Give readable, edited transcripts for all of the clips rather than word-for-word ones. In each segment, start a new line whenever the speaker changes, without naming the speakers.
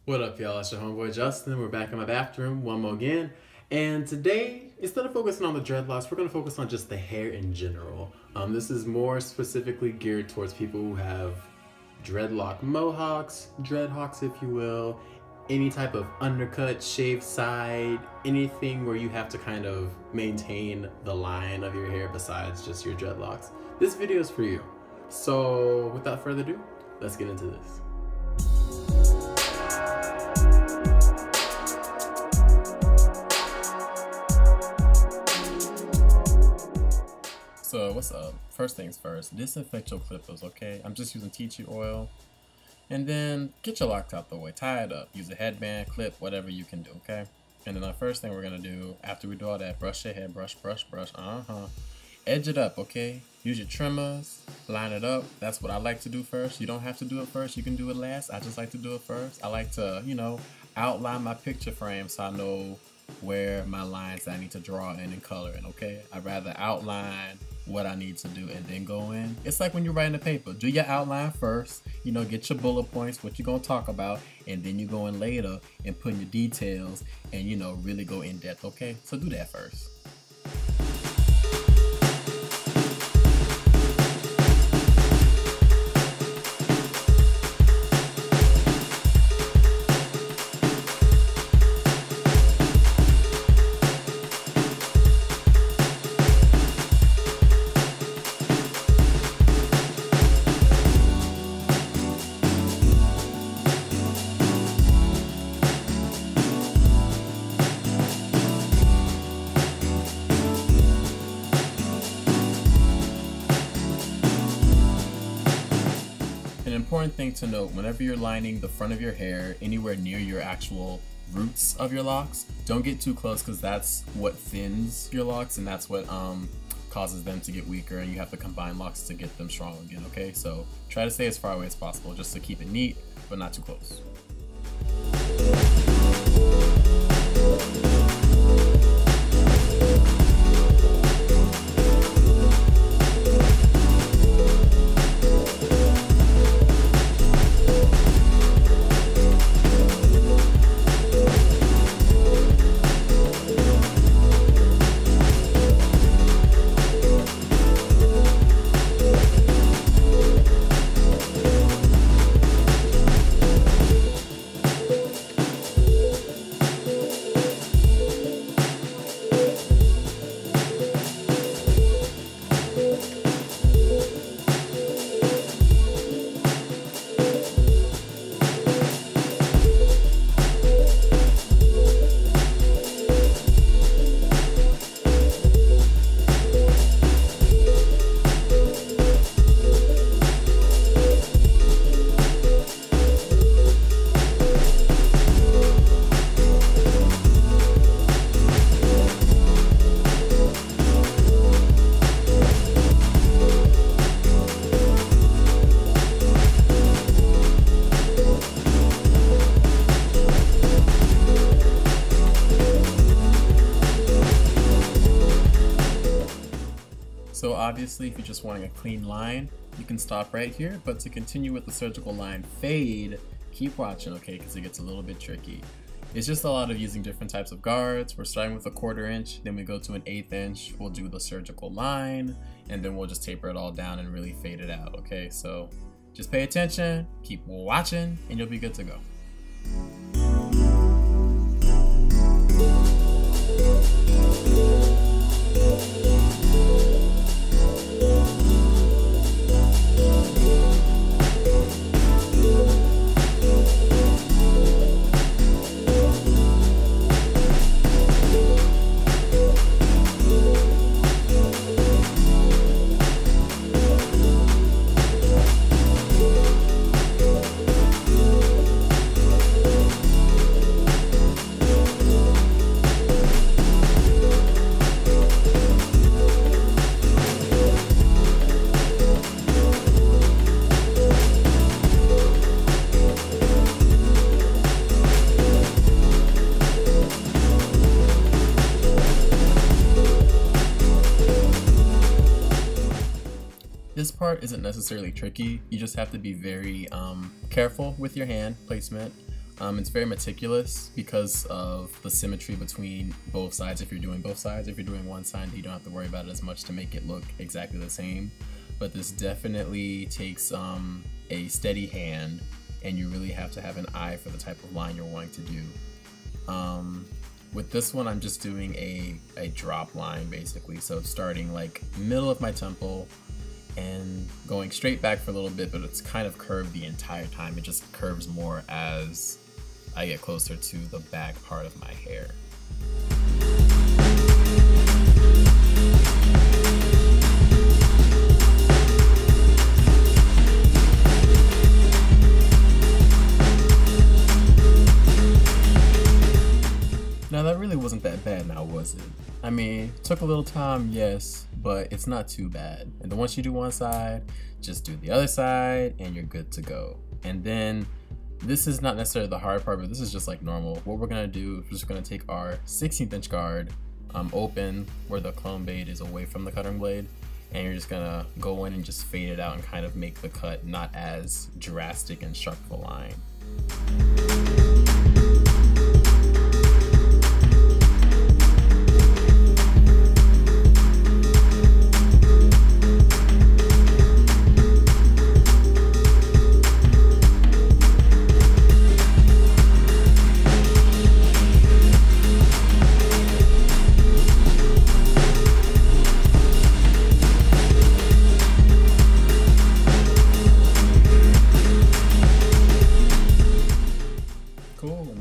What up, y'all? It's your homeboy Justin. We're back in my bathroom one more again. And today, instead of focusing on the dreadlocks, we're going to focus on just the hair in general. This is more specifically geared towards people who have dreadlock mohawks, dreadhawks if you will, any type of undercut, shaved side, anything where you have to kind of maintain the line of your hair besides just your dreadlocks. This video is for you. So without further ado, let's get into this. So what's up? First things first, disinfect your clippers, okay? I'm just using tea tree oil. And then get your locks out the way, tie it up, use a headband, clip, whatever you can do, okay? And then the first thing we're gonna do, after we do all that, brush your hair, brush, edge it up, okay? Use your trimmers, line it up. That's what I like to do first. You don't have to do it first, you can do it last. I just like to do it first. I like to, outline my picture frame so I know where my lines I need to draw in color in, okay? I'd rather outline what I need to do and then go in. It's like when you're writing a paper. Do your outline first, get your bullet points, what you're gonna talk about, and then you go in later and put in your details and really go in depth, okay? So do that first. An important thing to note, whenever you're lining the front of your hair anywhere near your actual roots of your locks, don't get too close because that's what thins your locks and that's what causes them to get weaker, and you have to combine locks to get them strong again, okay? So try to stay as far away as possible just to keep it neat, but not too close. So obviously, if you're just wanting a clean line, you can stop right here, but to continue with the surgical line fade, keep watching, okay, because it gets a little bit tricky. It's just a lot of using different types of guards. We're starting with a 1/4 inch, then we go to an 1/8 inch, we'll do the surgical line, and then we'll just taper it all down and really fade it out, okay? So just pay attention, keep watching, and you'll be good to go. This part isn't necessarily tricky. You just have to be very careful with your hand placement. It's very meticulous because of the symmetry between both sides. If you're doing both sides, if you're doing one side, you don't have to worry about it as much to make it look exactly the same. But this definitely takes a steady hand, and you really have to have an eye for the type of line you're wanting to do. With this one, I'm just doing a drop line basically. So starting like middle of my temple and going straight back for a little bit, but it's kind of curved the entire time. It just curves more as I get closer to the back part of my hair. Now that really wasn't that bad now, was it? I mean, took a little time, yes, but it's not too bad. And then once you do one side, just do the other side and you're good to go. And then this is not necessarily the hard part, but this is just like normal. What we're gonna do is we're just gonna take our 16th inch guard, open where the clone blade is away from the cutting blade, and you're just gonna go in and just fade it out and kind of make the cut not as drastic and sharp of a line.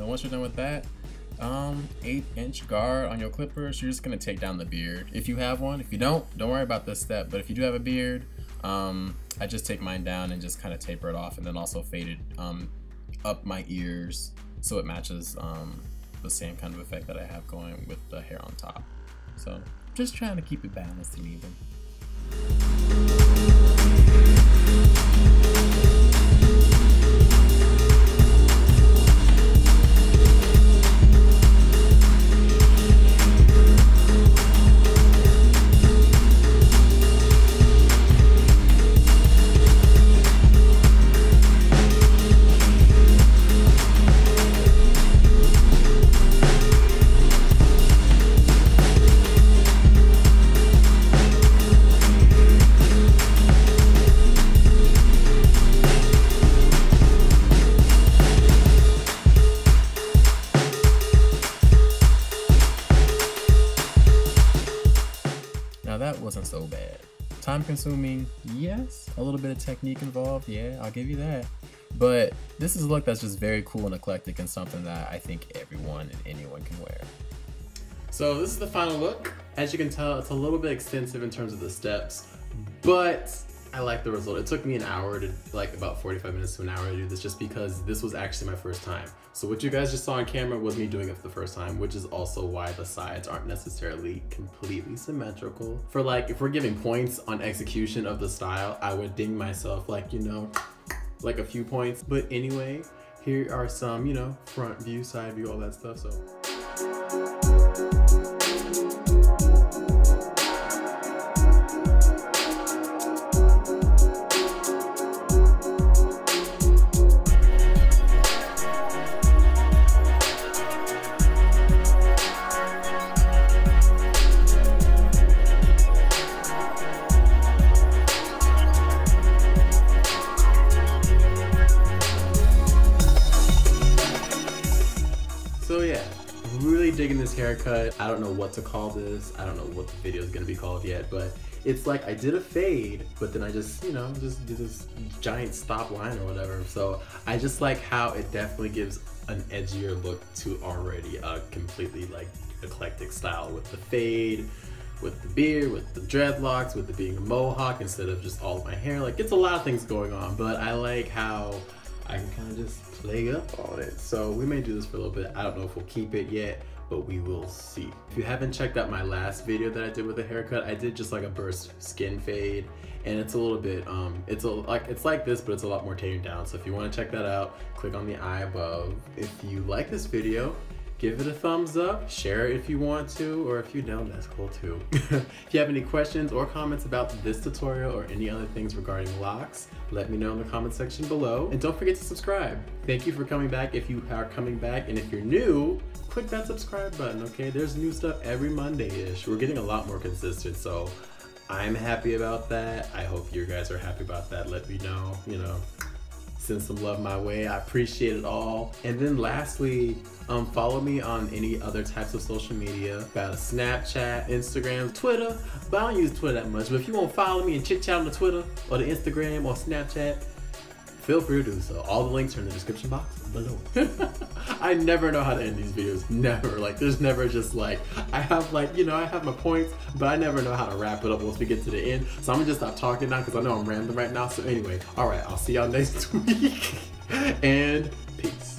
Once you're done with that, 8-inch guard on your clippers, you're just gonna take down the beard if you have one. If you don't worry about this step, but if you do have a beard, I just take mine down and just kind of taper it off, and then also fade it up my ears so it matches the same kind of effect that I have going with the hair on top. So just trying to keep it balanced and even. Now that wasn't so bad. Time consuming, yes. A little bit of technique involved, yeah, I'll give you that. But this is a look that's just very cool and eclectic, and something that I think everyone and anyone can wear. So this is the final look. As you can tell, it's a little bit extensive in terms of the steps, but I like the result. It took me an hour to, like about 45 minutes to an hour to do this, just because this was actually my first time. So what you guys just saw on camera was me doing it for the first time, which is also why the sides aren't necessarily completely symmetrical. For like, if we're giving points on execution of the style, I would ding myself like, you know, like a few points. But anyway, here are some, you know, front view, side view, all that stuff. So. So yeah, really digging this haircut. I don't know what to call this. I don't know what the video is gonna be called yet, but it's like I did a fade, but then I just, you know, just did this giant stop line or whatever. So I just like how it definitely gives an edgier look to already a completely like eclectic style, with the fade, with the beard, with the dreadlocks, with it being a mohawk instead of just all of my hair. Like, it's a lot of things going on, but I like how I can kind of just play up on it. So we may do this for a little bit. I don't know if we'll keep it yet, but we will see. If you haven't checked out my last video that I did with the haircut, I did just like a burst skin fade, and it's a little bit it's like this, but it's a lot more tapered down. So if you want to check that out, click on the eye above. If you like this video,
give it a thumbs up, share it if you want to, or if you don't, that's cool too. If you have any questions or comments about this tutorial or any other things regarding locks, let me know in the comment section below. And don't forget to subscribe. Thank you for coming back if you are coming back, and if you're new, click that subscribe button, okay? There's new stuff every Monday-ish. We're getting a lot more consistent, so I'm happy about that. I hope you guys are happy about that. Let me know, you know, send some love my way. I appreciate it all. And then lastly, follow me on any other types of social media, about Snapchat, Instagram, Twitter, but I don't use Twitter that much. But if you want to follow me and chit chat on the Twitter or the Instagram or Snapchat, feel free to do so. All the links are in the description box below. I never know how to end these videos. Never. Like, there's never just like, I have like, you know, I have my points, but I never know how to wrap it up once we get to the end. So I'm gonna just stop talking now because I know I'm rambling right now. So anyway, all right, I'll see y'all next week, and peace.